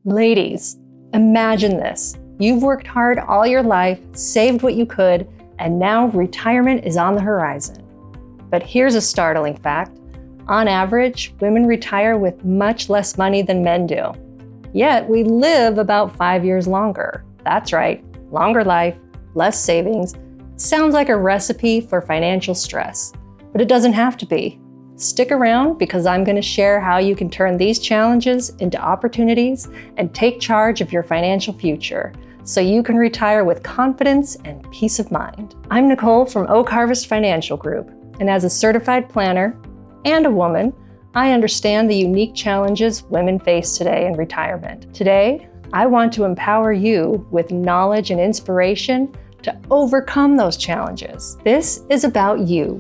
Ladies, imagine this. You've worked hard all your life, saved what you could, and now retirement is on the horizon. But here's a startling fact. On average, women retire with much less money than men do. Yet we live about 5 years longer. That's right, longer life, less savings. It sounds like a recipe for financial stress, but it doesn't have to be. Stick around because I'm going to share how you can turn these challenges into opportunities and take charge of your financial future so you can retire with confidence and peace of mind. I'm Nicole from Oak Harvest Financial Group, and as a certified planner and a woman, I understand the unique challenges women face today in retirement. Today, I want to empower you with knowledge and inspiration to overcome those challenges. This is about you,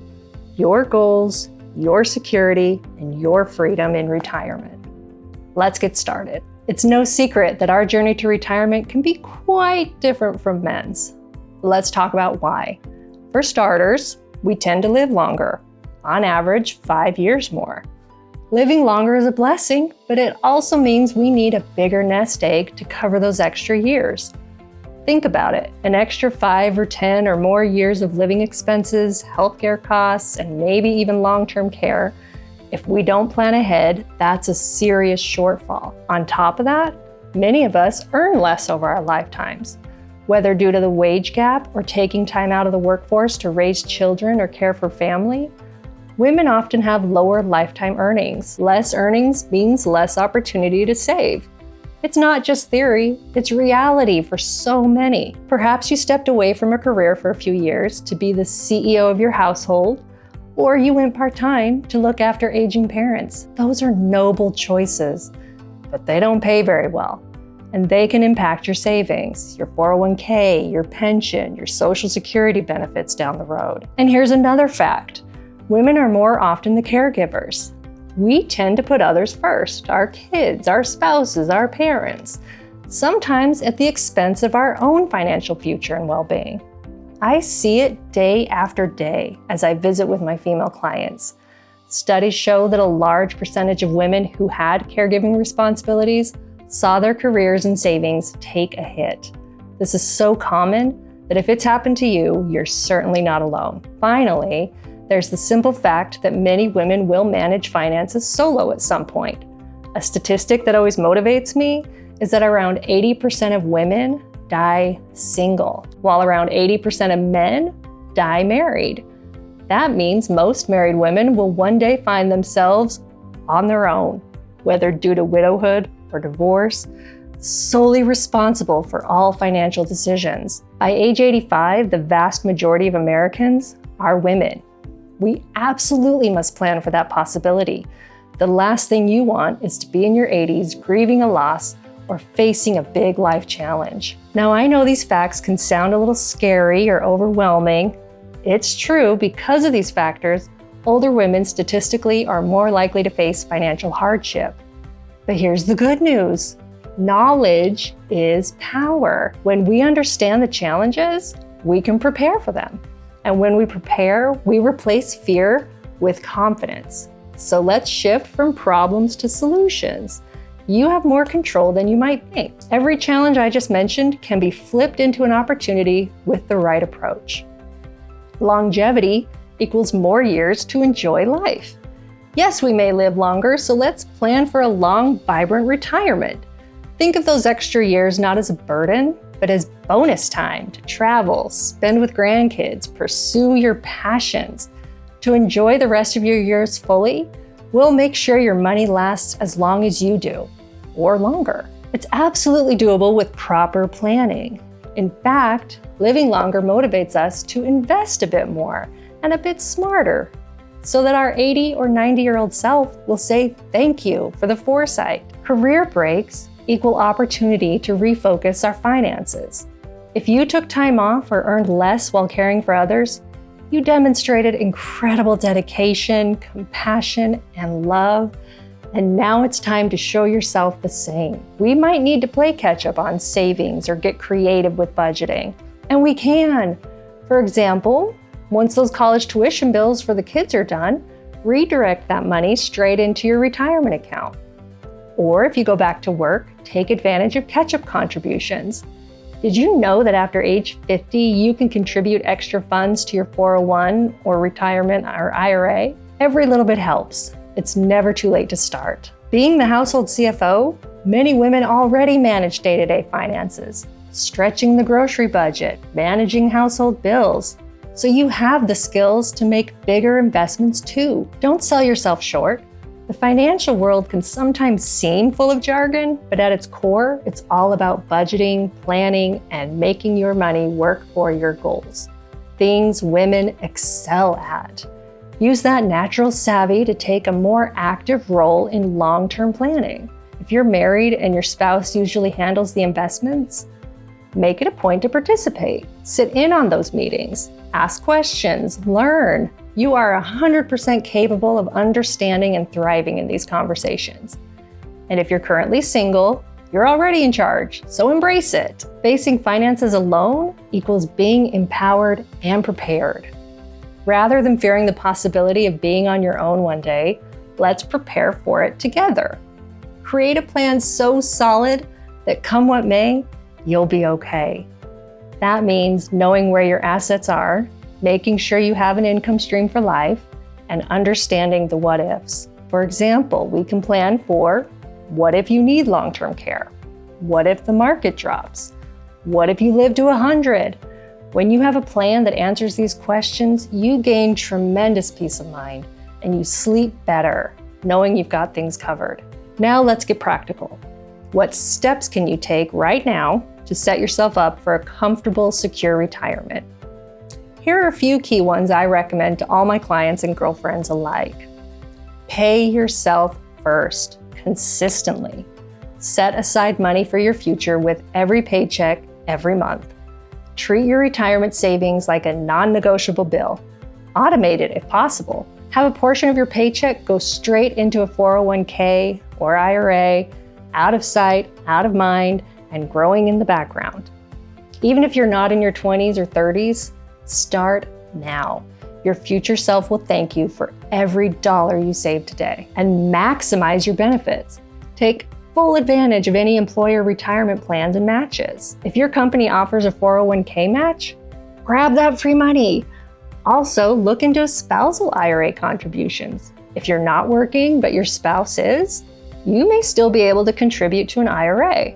your goals, your security, and your freedom in retirement. Let's get started. It's no secret that our journey to retirement can be quite different from men's. Let's talk about why. For starters, we tend to live longer, on average 5 years more. Living longer is a blessing, but it also means we need a bigger nest egg to cover those extra years. Think about it, an extra 5 or 10 or more years of living expenses, healthcare costs, and maybe even long-term care. If we don't plan ahead, that's a serious shortfall. On top of that, many of us earn less over our lifetimes, whether due to the wage gap or taking time out of the workforce to raise children or care for family. Women often have lower lifetime earnings. Less earnings means less opportunity to save. It's not just theory, it's reality for so many. Perhaps you stepped away from a career for a few years to be the CEO of your household, or you went part-time to look after aging parents. Those are noble choices, but they don't pay very well, and they can impact your savings, your 401k, your pension, your Social Security benefits down the road. And here's another fact. Women are more often the caregivers. We tend to put others first, our kids, our spouses, our parents, sometimes at the expense of our own financial future and well-being. I see it day after day as I visit with my female clients. Studies show that a large percentage of women who had caregiving responsibilities saw their careers and savings take a hit. This is so common that if it's happened to you, you're certainly not alone. Finally, there's the simple fact that many women will manage finances solo at some point. A statistic that always motivates me is that around 80% of women die single, while around 80% of men die married. That means most married women will one day find themselves on their own, whether due to widowhood or divorce, solely responsible for all financial decisions. By age 85, the vast majority of Americans are women. We absolutely must plan for that possibility. The last thing you want is to be in your 80s grieving a loss or facing a big life challenge. Now, I know these facts can sound a little scary or overwhelming. It's true, because of these factors, older women statistically are more likely to face financial hardship. But here's the good news. Knowledge is power. When we understand the challenges, we can prepare for them. And when we prepare, we replace fear with confidence. So let's shift from problems to solutions. You have more control than you might think. Every challenge I just mentioned can be flipped into an opportunity with the right approach. Longevity equals more years to enjoy life. Yes, we may live longer, so let's plan for a long, vibrant retirement. Think of those extra years not as a burden, but as bonus time to travel, spend with grandkids, pursue your passions. To enjoy the rest of your years fully, we'll make sure your money lasts as long as you do, or longer. It's absolutely doable with proper planning. In fact, living longer motivates us to invest a bit more and a bit smarter, so that our 80 or 90-year-old self will say thank you for the foresight. Career breaks equal opportunity to refocus our finances. If you took time off or earned less while caring for others, you demonstrated incredible dedication, compassion, and love, and now it's time to show yourself the same. We might need to play catch up on savings or get creative with budgeting, and we can. For example, once those college tuition bills for the kids are done, redirect that money straight into your retirement account. Or if you go back to work, take advantage of catch-up contributions. Did you know that after age 50, you can contribute extra funds to your 401 or retirement or IRA? Every little bit helps. It's never too late to start. Being the household CFO, many women already manage day-to-day finances, stretching the grocery budget, managing household bills. So you have the skills to make bigger investments too. Don't sell yourself short. The financial world can sometimes seem full of jargon, but at its core, it's all about budgeting, planning, and making your money work for your goals. Things women excel at. Use that natural savvy to take a more active role in long-term planning. If you're married and your spouse usually handles the investments, make it a point to participate. Sit in on those meetings. Ask questions. Learn. You are 100% capable of understanding and thriving in these conversations. And if you're currently single, you're already in charge, so embrace it. Facing finances alone equals being empowered and prepared. Rather than fearing the possibility of being on your own one day, let's prepare for it together. Create a plan so solid that come what may, you'll be okay. That means knowing where your assets are, making sure you have an income stream for life, and understanding the what ifs. For example, we can plan for what if you need long-term care? What if the market drops? What if you live to 100? When you have a plan that answers these questions, you gain tremendous peace of mind and you sleep better, knowing you've got things covered. Now let's get practical. What steps can you take right now to set yourself up for a comfortable, secure retirement? Here are a few key ones I recommend to all my clients and girlfriends alike. Pay yourself first, consistently. Set aside money for your future with every paycheck, every month. Treat your retirement savings like a non-negotiable bill. Automate it if possible. Have a portion of your paycheck go straight into a 401k or IRA, out of sight, out of mind, and growing in the background. Even if you're not in your 20s or 30s, start now. Your future self will thank you for every dollar you save today. And maximize your benefits. Take full advantage of any employer retirement plans and matches. If your company offers a 401k match, grab that free money. Also, look into spousal IRA contributions. If you're not working, but your spouse is, you may still be able to contribute to an IRA.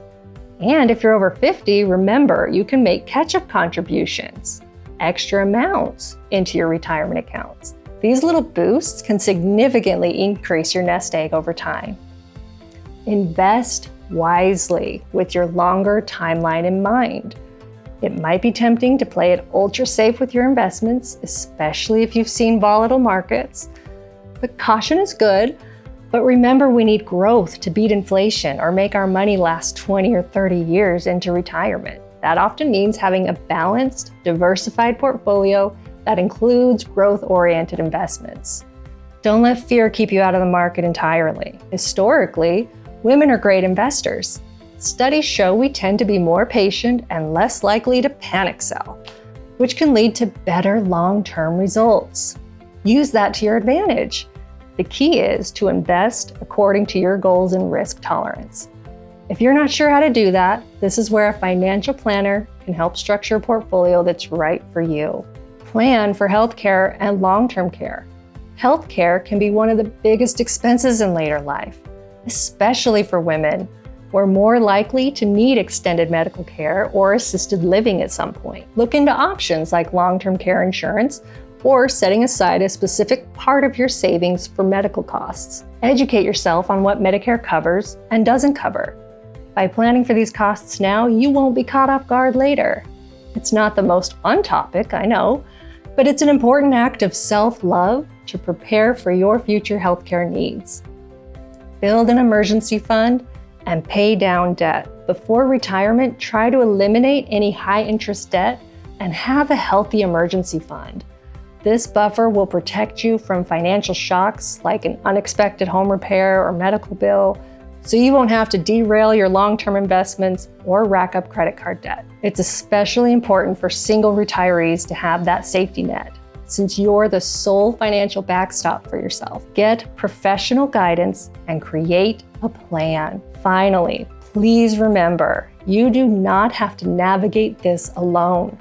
And if you're over 50, remember, you can make catch-up contributions, extra amounts into your retirement accounts. These little boosts can significantly increase your nest egg over time. Invest wisely with your longer timeline in mind. It might be tempting to play it ultra safe with your investments, especially if you've seen volatile markets. But caution is good, but remember we need growth to beat inflation or make our money last 20 or 30 years into retirement. That often means having a balanced, diversified portfolio that includes growth-oriented investments. Don't let fear keep you out of the market entirely. Historically, women are great investors. Studies show we tend to be more patient and less likely to panic sell, which can lead to better long-term results. Use that to your advantage. The key is to invest according to your goals and risk tolerance. If you're not sure how to do that, this is where a financial planner can help structure a portfolio that's right for you. Plan for healthcare and long-term care. Healthcare can be one of the biggest expenses in later life, especially for women. We're more likely to need extended medical care or assisted living at some point. Look into options like long-term care insurance or setting aside a specific part of your savings for medical costs. Educate yourself on what Medicare covers and doesn't cover. By planning for these costs now, you won't be caught off guard later. It's not the most fun topic, I know, but it's an important act of self-love to prepare for your future healthcare needs. Build an emergency fund and pay down debt. Before retirement, try to eliminate any high-interest debt and have a healthy emergency fund. This buffer will protect you from financial shocks like an unexpected home repair or medical bill, so you won't have to derail your long-term investments or rack up credit card debt. It's especially important for single retirees to have that safety net, since you're the sole financial backstop for yourself. Get professional guidance and create a plan. Finally, Please remember, you do not have to navigate this alone.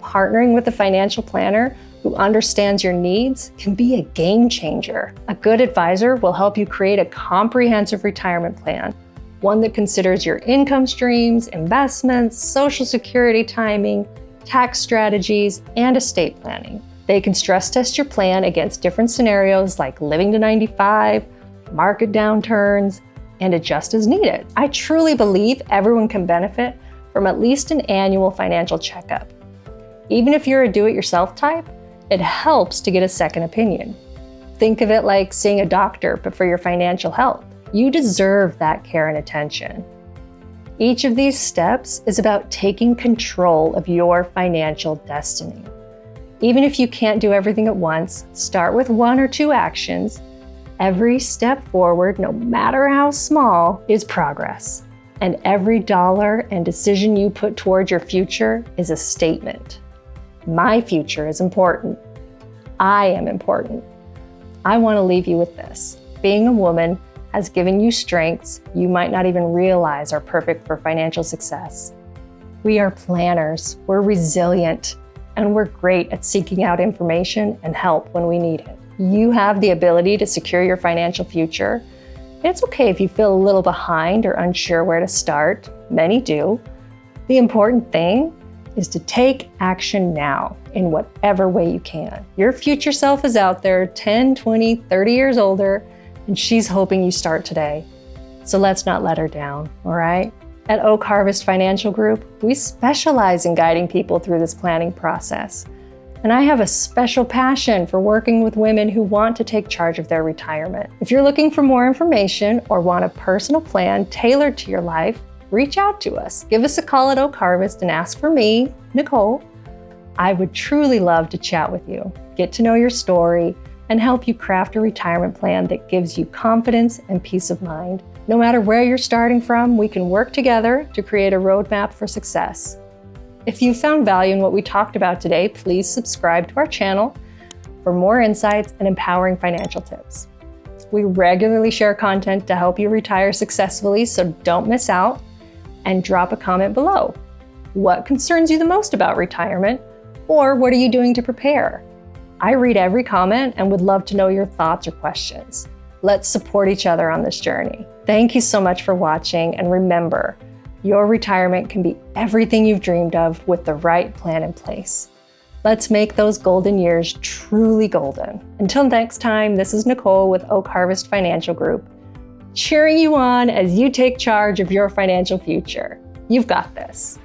Partnering with a financial planner who understands your needs can be a game changer. A good advisor will help you create a comprehensive retirement plan, one that considers your income streams, investments, Social Security timing, tax strategies, and estate planning. They can stress test your plan against different scenarios like living to 95, market downturns, and adjust as needed. I truly believe everyone can benefit from at least an annual financial checkup. Even if you're a do-it-yourself type, it helps to get a second opinion. Think of it like seeing a doctor, but for your financial health. You deserve that care and attention. Each of these steps is about taking control of your financial destiny. Even if you can't do everything at once, start with 1 or 2 actions. Every step forward, no matter how small, is progress. And every dollar and decision you put towards your future is a statement. My future is important. I am important. I want to leave you with this. Being a woman has given you strengths you might not even realize are perfect for financial success. We are planners, we're resilient, and we're great at seeking out information and help when we need it. You have the ability to secure your financial future. It's okay if you feel a little behind or unsure where to start. Many do. The important thing is to take action now in whatever way you can. Your future self is out there 10, 20, 30 years older, and she's hoping you start today. So let's not let her down, all right? At Oak Harvest Financial Group, we specialize in guiding people through this planning process. And I have a special passion for working with women who want to take charge of their retirement. If you're looking for more information or want a personal plan tailored to your life, reach out to us. Give us a call at Oak Harvest and ask for me, Nicole. I would truly love to chat with you, get to know your story, and help you craft a retirement plan that gives you confidence and peace of mind. No matter where you're starting from, we can work together to create a roadmap for success. If you found value in what we talked about today, please subscribe to our channel for more insights and empowering financial tips. We regularly share content to help you retire successfully, so don't miss out, and drop a comment below. What concerns you the most about retirement, or what are you doing to prepare? I read every comment and would love to know your thoughts or questions. Let's support each other on this journey. Thank you so much for watching, and remember, your retirement can be everything you've dreamed of with the right plan in place. Let's make those golden years truly golden. Until next time, this is Nicole with Oak Harvest Financial Group, cheering you on as you take charge of your financial future. You've got this.